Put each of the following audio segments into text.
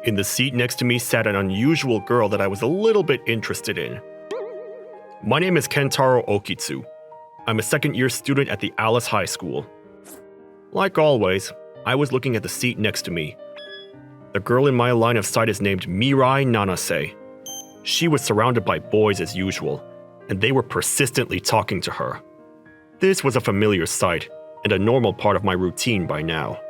In the seat next to me sat an unusual girl that I was a little bit interested in. My name is Kentaro Okitsu. I'm a second-year student at the Alice High School. Like always, I was looking at the seat next to me. The girl in my line of sight is named Mirai Nanase. She was surrounded by boys as usual, and they were persistently talking to her. This was a familiar sight, and a normal part of my routine by now.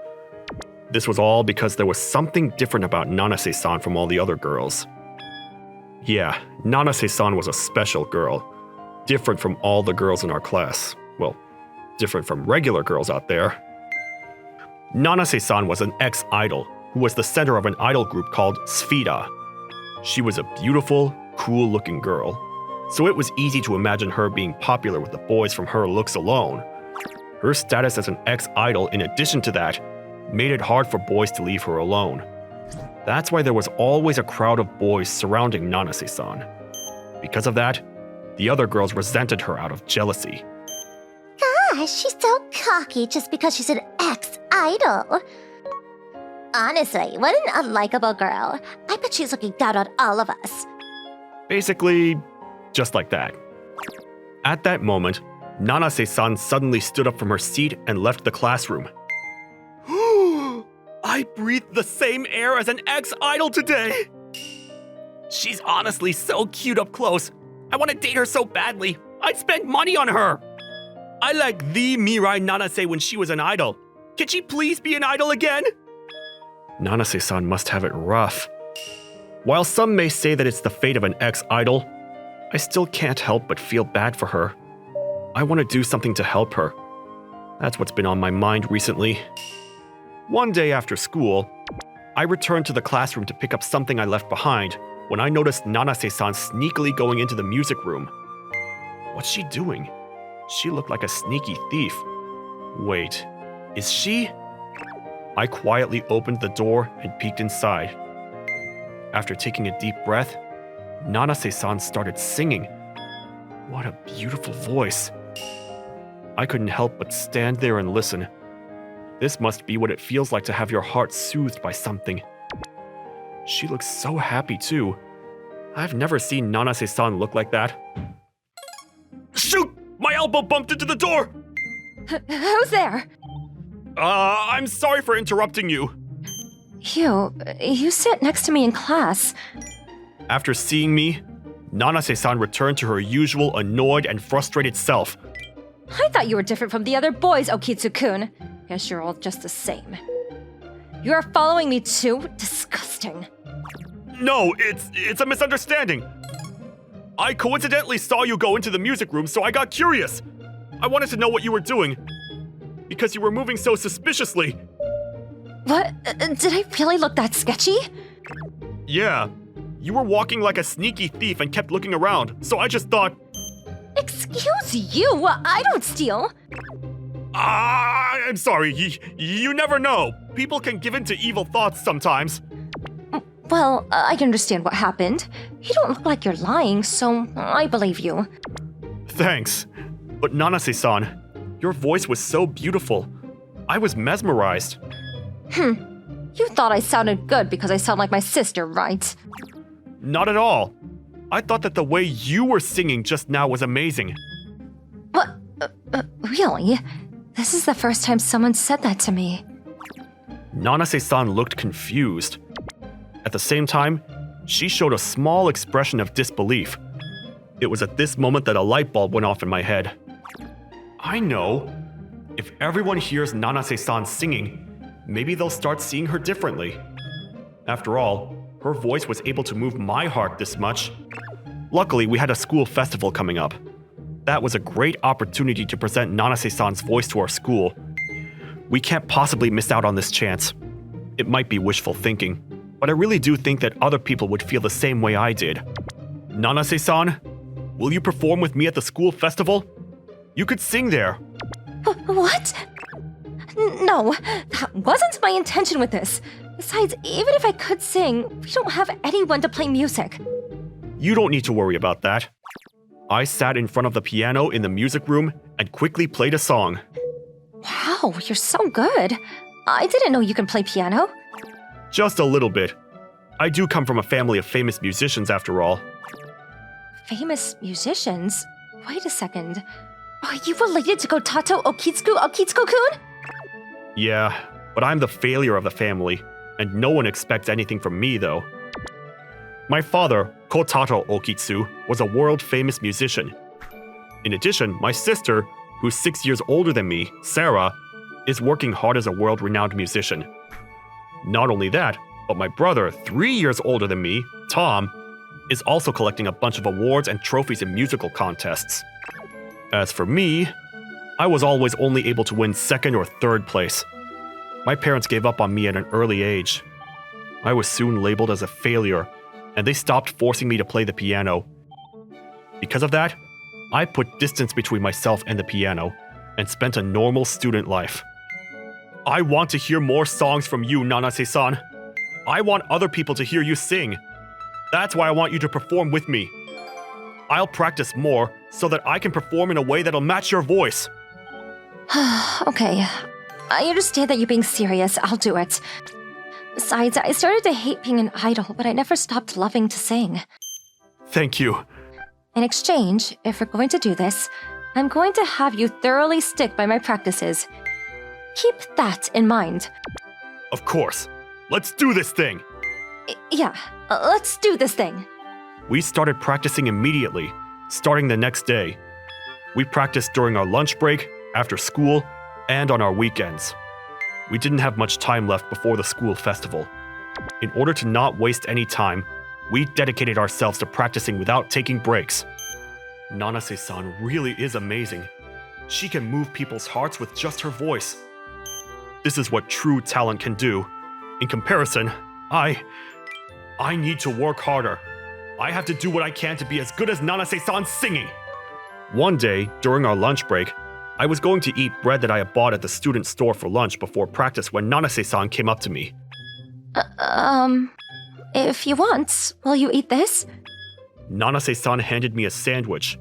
This was all because there was something different about Nanase-san from all the other girls. Yeah, Nanase-san was a special girl, different from all the girls in our class. Well, different from regular girls out there. Nanase-san was an ex-idol who was the center of an idol group called Sfida. She was a beautiful, cool-looking girl, so it was easy to imagine her being popular with the boys from her looks alone. Her status as an ex-idol, in addition to that, made it hard for boys to leave her alone. That's why there was always a crowd of boys surrounding Nanase-san. Because of that, the other girls resented her out of jealousy. Gosh, she's so cocky just because she's an ex-idol. Honestly, what an unlikable girl. I bet she's looking down on all of us. Basically, just like that. At that moment, Nanase-san suddenly stood up from her seat and left the classroom. I breathed the same air as an ex-idol today! She's honestly so cute up close. I want to date her so badly. I'd spend money on her. I liked the Mirai Nanase when she was an idol. Can she please be an idol again? Nanase-san must have it rough. While some may say that it's the fate of an ex-idol, I still can't help but feel bad for her. I want to do something to help her. That's what's been on my mind recently. One day after school, I returned to the classroom to pick up something I left behind when I noticed Nanase-san sneakily going into the music room. What's she doing? She looked like a sneaky thief. Wait, is she? I quietly opened the door and peeked inside. After taking a deep breath, Nanase-san started singing. What a beautiful voice. I couldn't help but stand there and listen. This must be what it feels like to have your heart soothed by something. She looks so happy too. I've never seen Nanase-san look like that. Shoot! My elbow bumped into the door! Who's there? I'm sorry for interrupting you. You sit next to me in class. After seeing me, Nanase-san returned to her usual annoyed and frustrated self. I thought you were different from the other boys, Okitsu-kun. Guess you're all just the same. You are following me too? Disgusting. No, it's a misunderstanding. I coincidentally saw you go into the music room, so I got curious. I wanted to know what you were doing, because you were moving so suspiciously. What? Did I really look that sketchy? Yeah, you were walking like a sneaky thief and kept looking around, so I just thought... Excuse you, I don't steal. I'm sorry, you never know. People can give in to evil thoughts sometimes. Well, I understand what happened. You don't look like you're lying, so I believe you. Thanks. But Nanase-san, your voice was so beautiful. I was mesmerized. You thought I sounded good because I sound like my sister, right? Not at all. I thought that the way you were singing just now was amazing. What? Really? This is the first time someone said that to me. Nanase-san looked confused. At the same time, she showed a small expression of disbelief. It was at this moment that a light bulb went off in my head. I know. If everyone hears Nanase-san singing, maybe they'll start seeing her differently. After all, her voice was able to move my heart this much. Luckily, we had a school festival coming up. That was a great opportunity to present Nanase-san's voice to our school. We can't possibly miss out on this chance. It might be wishful thinking, but I really do think that other people would feel the same way I did. Nanase-san, will you perform with me at the school festival? You could sing there. What? No, that wasn't my intention with this. Besides, even if I could sing, we don't have anyone to play music. You don't need to worry about that. I sat in front of the piano in the music room and quickly played a song. Wow, you're so good. I didn't know you can play piano. Just a little bit. I do come from a family of famous musicians after all. Famous musicians? Wait a second. Are you related to Gotato Okitsuko-kun? Yeah, but I'm the failure of the family, and no one expects anything from me though. My father, Kotato Okitsu, was a world-famous musician. In addition, my sister, who's 6 years older than me, Sarah, is working hard as a world-renowned musician. Not only that, but my brother, 3 years older than me, Tom, is also collecting a bunch of awards and trophies in musical contests. As for me, I was always only able to win second or third place. My parents gave up on me at an early age. I was soon labeled as a failure, and they stopped forcing me to play the piano. Because of that, I put distance between myself and the piano, and spent a normal student life. I want to hear more songs from you, Nanase-san. I want other people to hear you sing. That's why I want you to perform with me. I'll practice more so that I can perform in a way that'll match your voice. Okay, I understand that you're being serious. I'll do it. Besides, I started to hate being an idol, but I never stopped loving to sing. Thank you. In exchange, if we're going to do this, I'm going to have you thoroughly stick by my practices. Keep that in mind. Of course. Let's do this thing. Yeah, let's do this thing. We started practicing immediately, starting the next day. We practiced during our lunch break, after school, and on our weekends. We didn't have much time left before the school festival. In order to not waste any time, we dedicated ourselves to practicing without taking breaks. Nanase-san really is amazing. She can move people's hearts with just her voice. This is what true talent can do. In comparison, I need to work harder. I have to do what I can to be as good as Nanase-san singing. One day, during our lunch break, I was going to eat bread that I had bought at the student store for lunch before practice when Nanase-san came up to me. If you want, will you eat this? Nanase-san handed me a sandwich,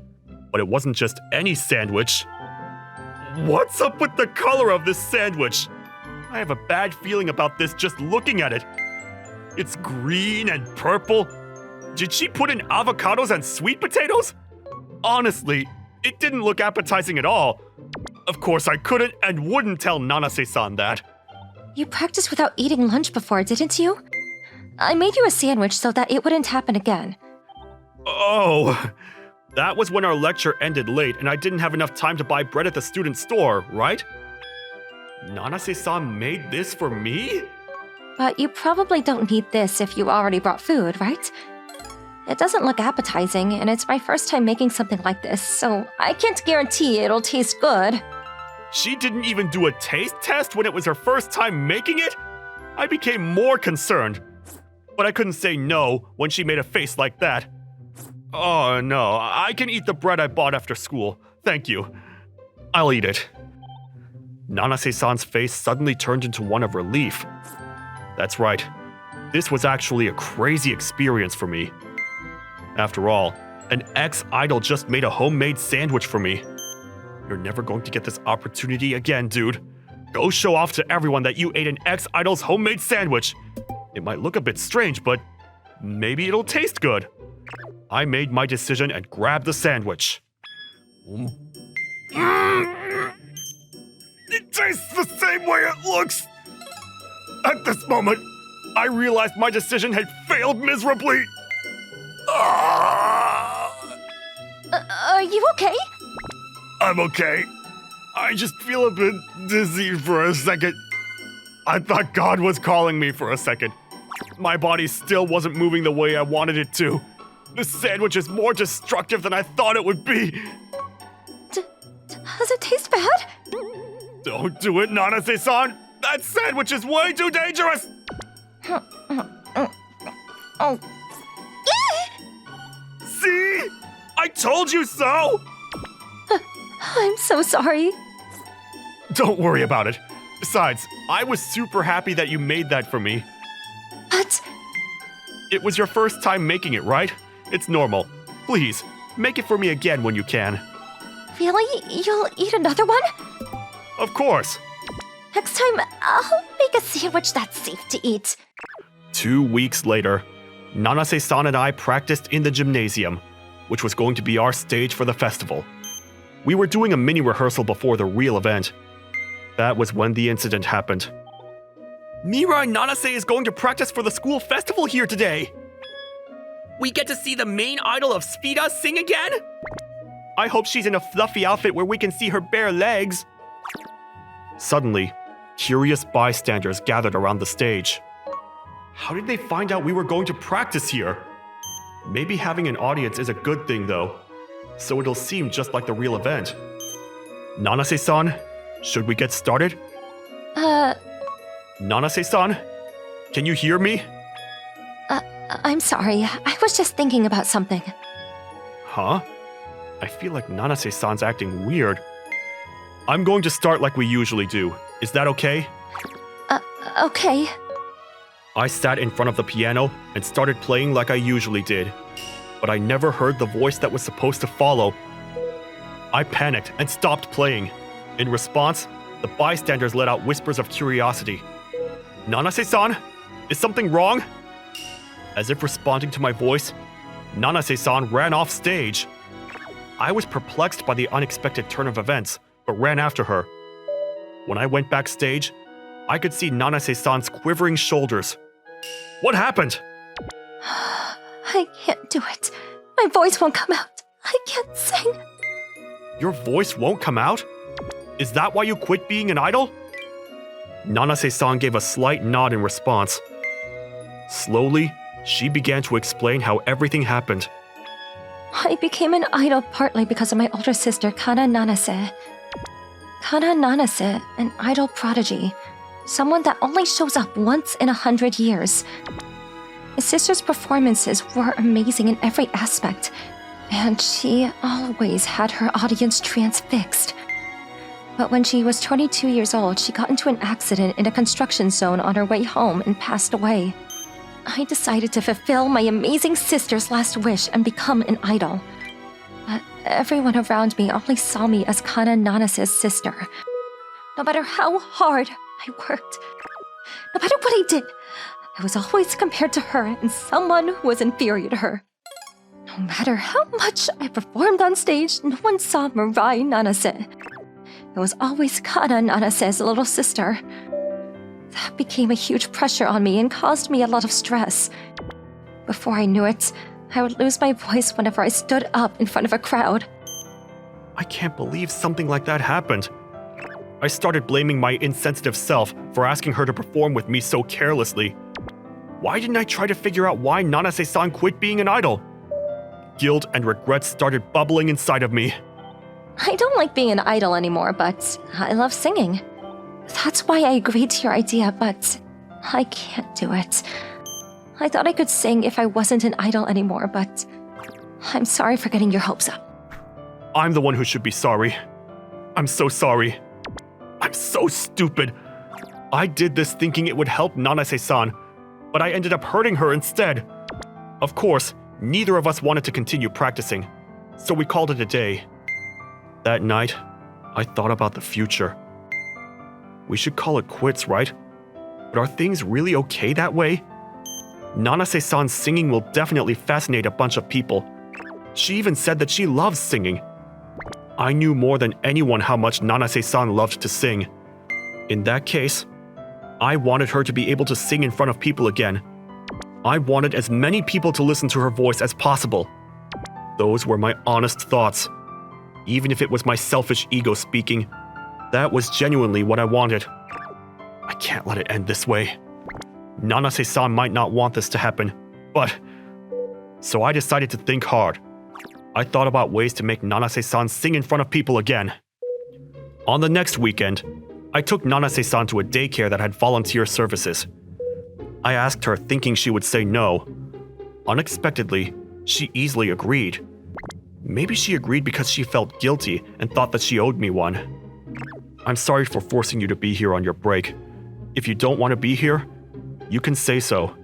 but it wasn't just any sandwich. What's up with the color of this sandwich? I have a bad feeling about this just looking at it. It's green and purple. Did she put in avocados and sweet potatoes? Honestly, it didn't look appetizing at all. Of course, I couldn't and wouldn't tell Nanase-san that. You practiced without eating lunch before, didn't you? I made you a sandwich so that it wouldn't happen again. Oh, that was when our lecture ended late and I didn't have enough time to buy bread at the student store, right? Nanase-san made this for me? But you probably don't need this if you already brought food, right? It doesn't look appetizing, and it's my first time making something like this, so I can't guarantee it'll taste good. She didn't even do a taste test when it was her first time making it? I became more concerned. But I couldn't say no when she made a face like that. Oh no, I can eat the bread I bought after school. Thank you. I'll eat it. Nanase-san's face suddenly turned into one of relief. That's right. This was actually a crazy experience for me. After all, an ex-idol just made a homemade sandwich for me. You're never going to get this opportunity again, dude. Go show off to everyone that you ate an ex-idol's homemade sandwich. It might look a bit strange, but maybe it'll taste good. I made my decision and grabbed the sandwich. It tastes the same way it looks. At this moment, I realized my decision had failed miserably. Are you okay? I'm okay. I just feel a bit dizzy for a second. I thought God was calling me for a second. My body still wasn't moving the way I wanted it to. This sandwich is more destructive than I thought it would be. Does it taste bad? Don't do it, Nanase-san. That sandwich is way too dangerous. Oh. See? I told you so. I'm so sorry. Don't worry about it. Besides, I was super happy that you made that for me. But It was your first time making it, right? It's normal. Please, make it for me again when you can. really? You'll eat another one? Of course. Next time, I'll make a sandwich that's safe to eat. 2 weeks later, Nanase-san and I practiced in the gymnasium, which was going to be our stage for the festival. We were doing a mini rehearsal before the real event. That was when the incident happened. Mira and Nanase is going to practice for the school festival here today. We get to see the main idol of Sphida sing again? I hope she's in a fluffy outfit where we can see her bare legs. Suddenly, curious bystanders gathered around the stage. How did they find out we were going to practice here? Maybe having an audience is a good thing though, so it'll seem just like the real event. Nanase-san, should we get started? Nanase-san, can you hear me? I'm sorry. I was just thinking about something. Huh? I feel like Nanase-san's acting weird. I'm going to start like we usually do. Is that okay? Okay. I sat in front of the piano and started playing like I usually did, but I never heard the voice that was supposed to follow. I panicked and stopped playing. In response, the bystanders let out whispers of curiosity. Nanase-san? Is something wrong? As if responding to my voice, Nanase-san ran off stage. I was perplexed by the unexpected turn of events, but ran after her. When I went backstage, I could see Nanase-san's quivering shoulders. What happened? I can't do it. My voice won't come out. I can't sing. Your voice won't come out? Is that why you quit being an idol? Nanase-san gave a slight nod in response. Slowly, she began to explain how everything happened. I became an idol partly because of my older sister, Kana Nanase. Kana Nanase, an idol prodigy. Someone that only shows up once in 100 years. My sister's performances were amazing in every aspect, and she always had her audience transfixed. But when she was 22 years old, she got into an accident in a construction zone on her way home and passed away. I decided to fulfill my amazing sister's last wish and become an idol. But everyone around me only saw me as Kana Nanase's sister. No matter how hard I worked, no matter what I did, I was always compared to her and someone who was inferior to her. No matter how much I performed on stage, no one saw Mirai Nanase. It was always Kana Nanase's little sister. That became a huge pressure on me and caused me a lot of stress. Before I knew it, I would lose my voice whenever I stood up in front of a crowd. I can't believe something like that happened. I started blaming my insensitive self for asking her to perform with me so carelessly. Why didn't I try to figure out why Nanase-san quit being an idol? Guilt and regret started bubbling inside of me. I don't like being an idol anymore, but I love singing. That's why I agreed to your idea, but I can't do it. I thought I could sing if I wasn't an idol anymore, but I'm sorry for getting your hopes up. I'm the one who should be sorry. I'm so sorry. I'm so stupid. I did this thinking it would help Nanase-san, but I ended up hurting her instead. Of course, neither of us wanted to continue practicing, so we called it a day. That night, I thought about the future. We should call it quits, right? But are things really okay that way? Nanase-san's singing will definitely fascinate a bunch of people. She even said that she loves singing. I knew more than anyone how much Nanase-san loved to sing. In that case, I wanted her to be able to sing in front of people again. I wanted as many people to listen to her voice as possible. Those were my honest thoughts. Even if it was my selfish ego speaking, that was genuinely what I wanted. I can't let it end this way. Nanase-san might not want this to happen, but... So I decided to think hard. I thought about ways to make Nanase-san sing in front of people again. On the next weekend, I took Nanase-san to a daycare that had volunteer services. I asked her thinking she would say no. Unexpectedly, she easily agreed. Maybe she agreed because she felt guilty and thought that she owed me one. I'm sorry for forcing you to be here on your break. If you don't want to be here, you can say so.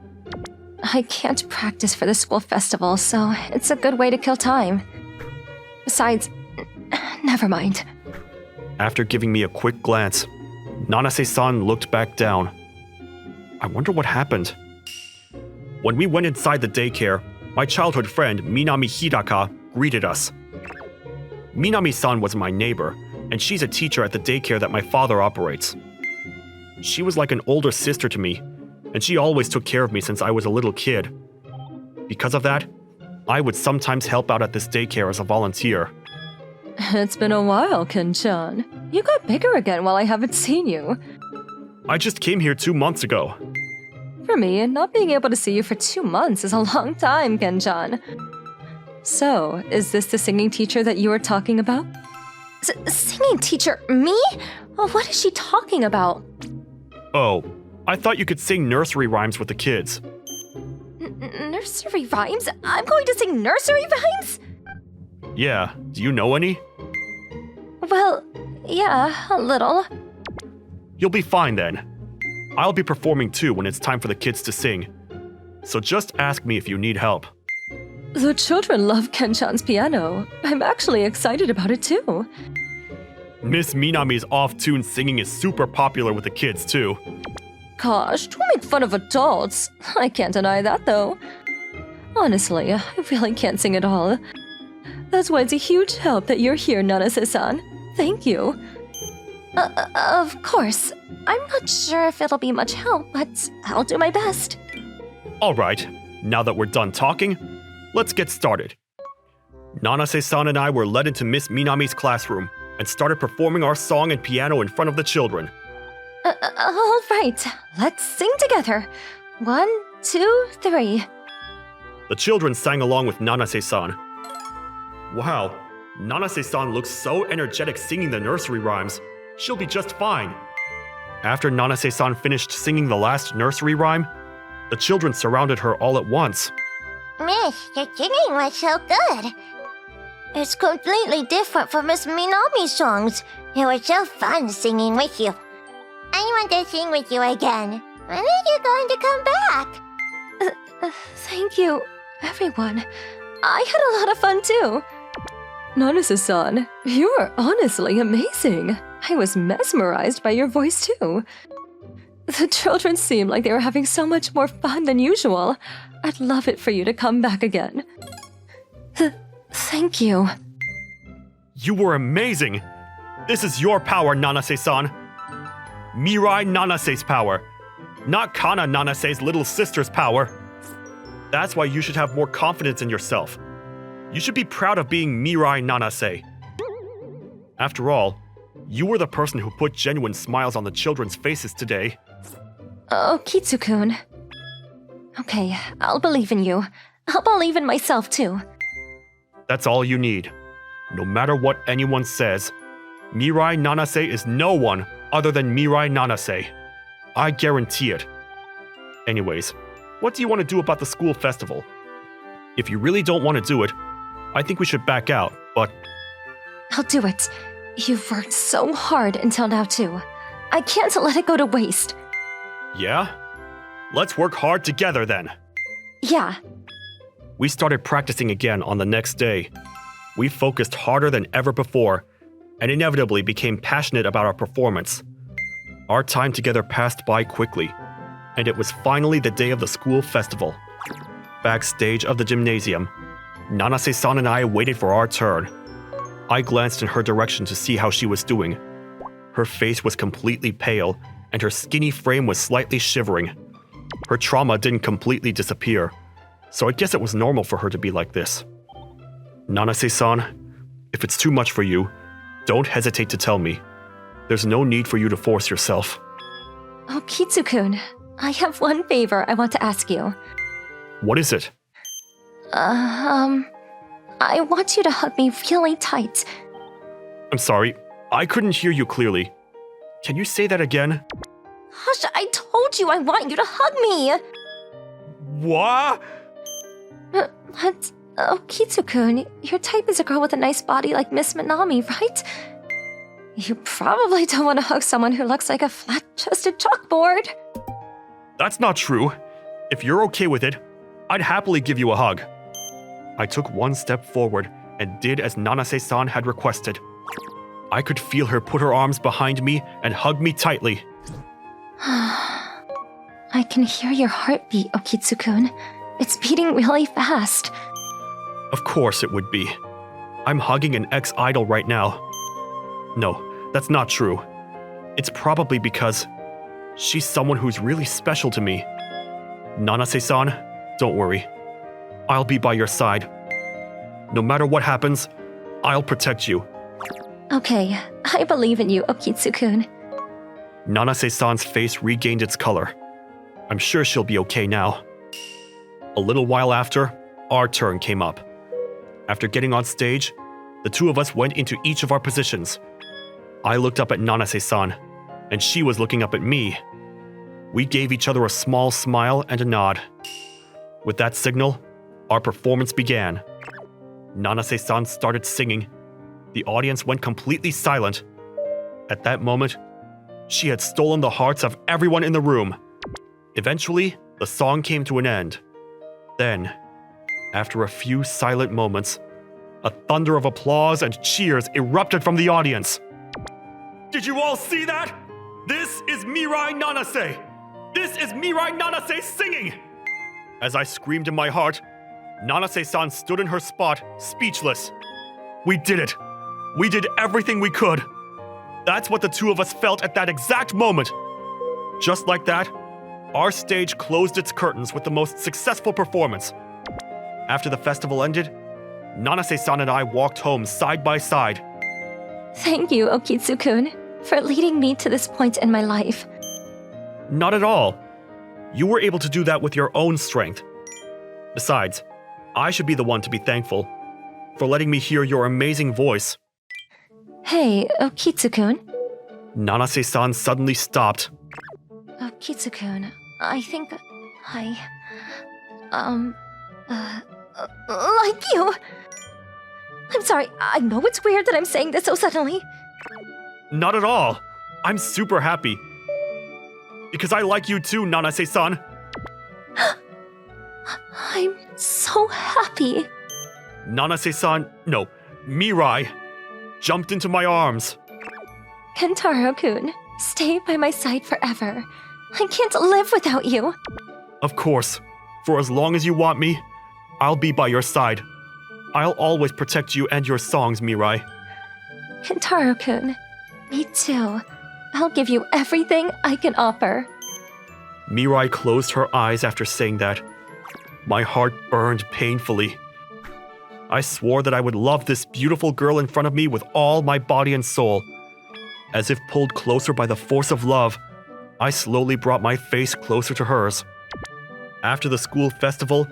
I can't practice for the school festival, so it's a good way to kill time. Besides, never mind. After giving me a quick glance, Nanase-san looked back down. I wonder what happened. When we went inside the daycare, my childhood friend Minami Hidaka greeted us. Minami-san was my neighbor, and she's a teacher at the daycare that my father operates. She was like an older sister to me, and she always took care of me since I was a little kid. Because of that, I would sometimes help out at this daycare as a volunteer. It's been a while, Ken-chan. You got bigger again while I haven't seen you. I just came here 2 months ago. For me, not being able to see you for 2 months is a long time, Ken-chan. So, is this the singing teacher that you were talking about? Singing teacher? Me? Oh, what is she talking about? Oh, I thought you could sing nursery rhymes with the kids. Nursery rhymes? I'm going to sing nursery rhymes? Yeah, do you know any? Well, yeah, a little. You'll be fine then. I'll be performing too when it's time for the kids to sing. So just ask me if you need help. The children love Ken-chan's piano. I'm actually excited about it too. Miss Minami's off-tune singing is super popular with the kids too. Gosh, don't make fun of adults. I can't deny that though. Honestly, I really can't sing at all. That's why it's a huge help that you're here, Nanase-san. Thank you. Of course. I'm not sure if it'll be much help, but I'll do my best. Alright, now that we're done talking, let's get started. Nanase-san and I were led into Miss Minami's classroom and started performing our song and piano in front of the children. All right, let's sing together. 1, 2, 3. The children sang along with Nanase-san. Wow, Nanase-san looks so energetic singing the nursery rhymes. She'll be just fine. After Nanase-san finished singing the last nursery rhyme, the children surrounded her all at once. Miss, your singing was so good. It's completely different from Miss Minami's songs. It was so fun singing with you. I want to sing with you again. When are you going to come back? Thank you, everyone. I had a lot of fun too. Nanase-san, you are honestly amazing. I was mesmerized by your voice too. The children seemed like they were having so much more fun than usual. I'd love it for you to come back again. Thank you. You were amazing! This is your power, Nanase-san. Mirai Nanase's power, not Kana Nanase's little sister's power. That's why you should have more confidence in yourself. You should be proud of being Mirai Nanase. After all, you were the person who put genuine smiles on the children's faces today. Oh, Kitsu-kun. Okay, I'll believe in you. I'll believe in myself too. That's all you need. No matter what anyone says, Mirai Nanase is no one other than Mirai Nanase. I guarantee it. Anyways, what do you want to do about the school festival? If you really don't want to do it, I think we should back out, but... I'll do it. You've worked so hard until now too. I can't let it go to waste. Yeah? Let's work hard together then. Yeah. We started practicing again on the next day. We focused harder than ever before, and inevitably became passionate about our performance. Our time together passed by quickly, and it was finally the day of the school festival. Backstage of the gymnasium, Nanase-san and I waited for our turn. I glanced in her direction to see how she was doing. Her face was completely pale, and her skinny frame was slightly shivering. Her trauma didn't completely disappear, so I guess it was normal for her to be like this. Nanase-san, if it's too much for you, don't hesitate to tell me. There's no need for you to force yourself. Oh, Kitsu-kun, I have one favor I want to ask you. What is it? I want you to hug me really tight. I'm sorry, I couldn't hear you clearly. Can you say that again? Hush, I told you I want you to hug me! What? But, oh, Kitsu-kun, your type is a girl with a nice body like Miss Minami, right? You probably don't want to hug someone who looks like a flat-chested chalkboard. That's not true. If you're okay with it, I'd happily give you a hug. I took one step forward and did as Nanase-san had requested. I could feel her put her arms behind me and hug me tightly. I can hear your heartbeat, Okitsu-kun. It's beating really fast. Of course it would be. I'm hugging an ex-idol right now. No, that's not true. It's probably because she's someone who's really special to me. Nanase-san, don't worry. I'll be by your side. No matter what happens, I'll protect you. Okay, I believe in you, Okitsu-kun. Nanase-san's face regained its color. I'm sure she'll be okay now. A little while after, our turn came up. After getting on stage, the two of us went into each of our positions. I looked up at Nanase-san, and she was looking up at me. We gave each other a small smile and a nod. With that signal, our performance began. Nanase-san started singing. The audience went completely silent. At that moment, she had stolen the hearts of everyone in the room. Eventually, the song came to an end. Then, after a few silent moments, a thunder of applause and cheers erupted from the audience. Did you all see that? This is Mirai Nanase! This is Mirai Nanase singing! As I screamed in my heart, Nanase-san stood in her spot, speechless. We did it! We did everything we could! That's what the two of us felt at that exact moment! Just like that, our stage closed its curtains with the most successful performance. After the festival ended, Nanase-san and I walked home side by side. Thank you, Okitsu-kun, for leading me to this point in my life. Not at all. You were able to do that with your own strength. Besides, I should be the one to be thankful for letting me hear your amazing voice. Hey, Okitsu-kun. Nanase-san suddenly stopped. Okitsu-kun, I think like you. I'm sorry, I know it's weird that I'm saying this so suddenly. Not at all. I'm super happy. Because I like you too, Nanase-san. I'm so happy. Nanase-san, no, Mirai, jumped into my arms. Kentaro-kun, stay by my side forever. I can't live without you. Of course. For as long as you want me, I'll be by your side. I'll always protect you and your songs, Mirai. Kentaro-kun, me too. I'll give you everything I can offer. Mirai closed her eyes after saying that. My heart burned painfully. I swore that I would love this beautiful girl in front of me with all my body and soul. As if pulled closer by the force of love, I slowly brought my face closer to hers. After the school festival,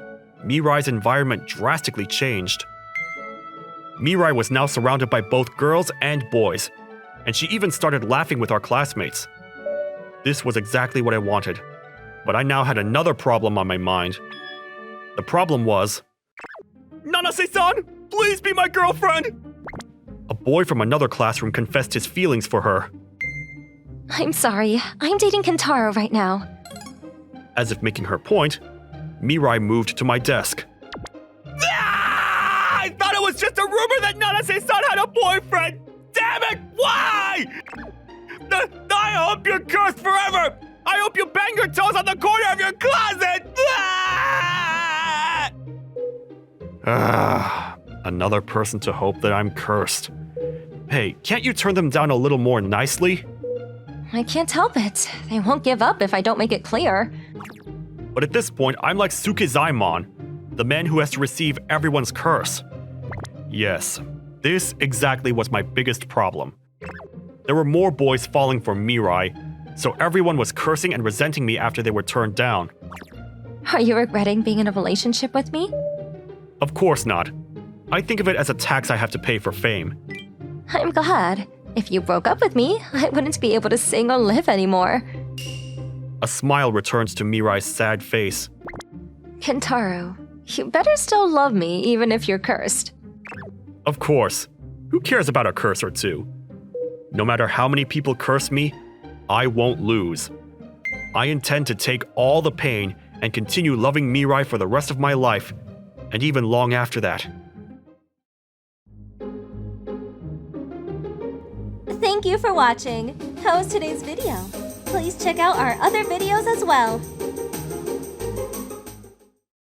Mirai's environment drastically changed. Mirai was now surrounded by both girls and boys, and she even started laughing with our classmates. This was exactly what I wanted, but I now had another problem on my mind. The problem was... Nanase-san, please be my girlfriend! A boy from another classroom confessed his feelings for her. I'm sorry, I'm dating Kentaro right now. As if making her point, Mirai moved to my desk. Ah! I thought it was just a rumor that Nanase-san had a boyfriend! Damn it, why? I hope you're cursed forever! I hope you bang your toes on the corner of your closet! Another person to hope that I'm cursed. Hey, can't you turn them down a little more nicely? I can't help it. They won't give up if I don't make it clear. But at this point, I'm like Sukezaimon, the man who has to receive everyone's curse. Yes, this exactly was my biggest problem. There were more boys falling for Mirai, so everyone was cursing and resenting me after they were turned down. Are you regretting being in a relationship with me? Of course not. I think of it as a tax I have to pay for fame. I'm glad. If you broke up with me, I wouldn't be able to sing or live anymore. A smile returned to Mirai's sad face. Kentaro, you better still love me even if you're cursed. Of course. Who cares about a curse or two? No matter how many people curse me, I won't lose. I intend to take all the pain and continue loving Mirai for the rest of my life, and even long after that. Thank you for watching. How was today's video? Please check out our other videos as well.